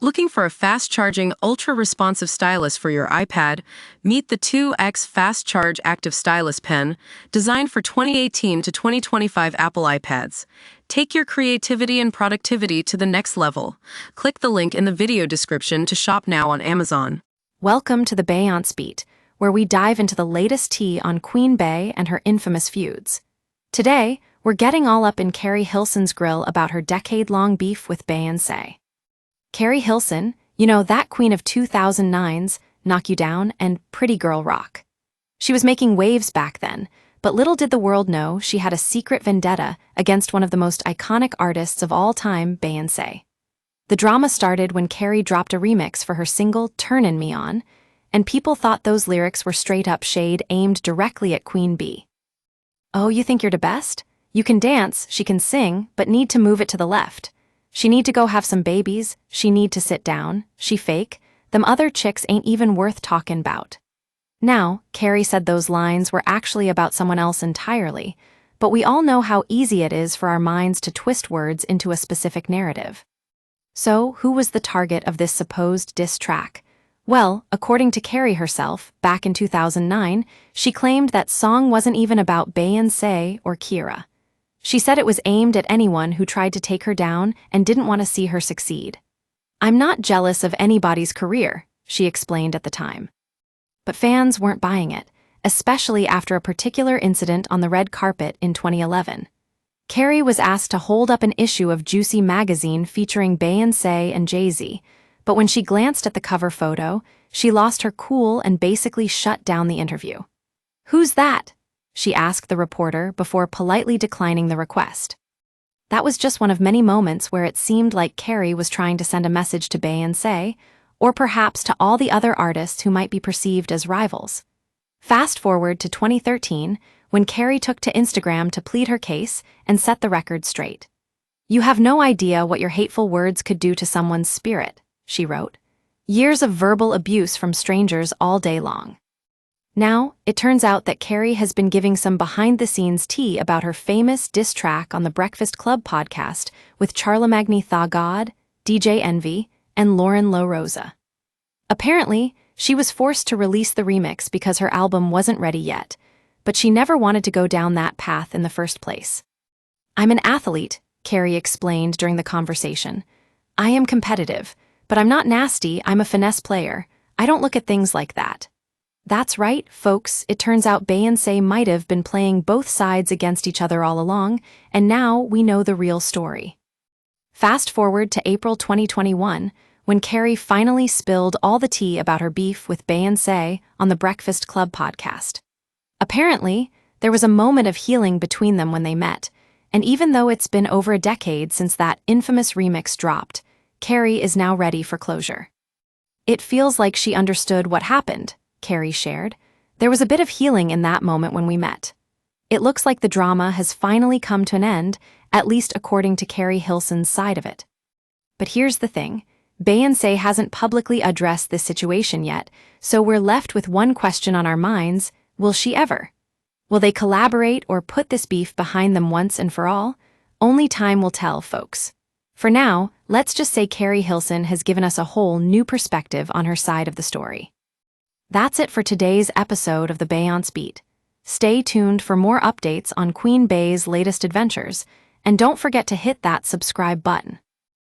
Looking for a fast-charging, ultra-responsive stylus for your iPad? Meet the 2X Fast Charge Active Stylus Pen, designed for 2018 to 2025 Apple iPads. Take your creativity and productivity to the next level. Click the link in the video description to shop now on Amazon. Welcome to the Beyonce Beat, where we dive into the latest tea on Queen Bey and her infamous feuds. Today, we're getting all up in Keri Hilson's grill about her decade-long beef with Beyonce. Keri Hilson, that queen of 2009's Knock You Down and Pretty Girl Rock. She was making waves back then, but little did the world know she had a secret vendetta against one of the most iconic artists of all time, Beyonce. The drama started when Keri dropped a remix for her single Turnin Me On, and people thought those lyrics were straight-up shade aimed directly at Queen Bey. "Oh, you think you're the best? You can dance, she can sing, but need to move it to the left. She need to go have some babies, she need to sit down, she fake, them other chicks ain't even worth talkin' 'bout." Now, Keri said those lines were actually about someone else entirely, but we all know how easy it is for our minds to twist words into a specific narrative. So, who was the target of this supposed diss track? Well, according to Keri herself, back in 2009, she claimed that song wasn't even about Beyonce or Kira. She said it was aimed at anyone who tried to take her down and didn't want to see her succeed. "I'm not jealous of anybody's career," she explained at the time. But fans weren't buying it, especially after a particular incident on the red carpet in 2011. Keri was asked to hold up an issue of Juicy magazine featuring Beyoncé and Jay-Z, but when she glanced at the cover photo, she lost her cool and basically shut down the interview. "Who's that?" she asked the reporter before politely declining the request. That was just one of many moments where it seemed like Keri was trying to send a message to Beyonce, or perhaps to all the other artists who might be perceived as rivals. Fast forward to 2013, when Keri took to Instagram to plead her case and set the record straight. "You have no idea what your hateful words could do to someone's spirit," she wrote. "Years of verbal abuse from strangers all day long." Now, it turns out that Keri has been giving some behind-the-scenes tea about her famous diss track on the Breakfast Club podcast with Charlamagne Tha God, DJ Envy, and Lauren La Rosa. Apparently, she was forced to release the remix because her album wasn't ready yet, but she never wanted to go down that path in the first place. "I'm an athlete," Keri explained during the conversation. "I am competitive, but I'm not nasty, I'm a finesse player. I don't look at things like that." That's right, folks, it turns out Beyoncé might have been playing both sides against each other all along, and now we know the real story. Fast forward to April 2021, when Keri finally spilled all the tea about her beef with Beyoncé on the Breakfast Club podcast. Apparently, there was a moment of healing between them when they met, and even though it's been over a decade since that infamous remix dropped, Keri is now ready for closure. "It feels like she understood what happened," Keri shared. "There was a bit of healing in that moment when we met. It looks like the drama has finally come to an end, at least according to Keri Hilson's side of it." But here's the thing. Beyoncé hasn't publicly addressed this situation yet, so we're left with one question on our minds: will she ever? Will they collaborate or put this beef behind them once and for all? Only time will tell, folks. For now, let's just say Keri Hilson has given us a whole new perspective on her side of the story. That's it for today's episode of the Beyonce Beat. Stay tuned for more updates on Queen Bey's latest adventures, and don't forget to hit that subscribe button.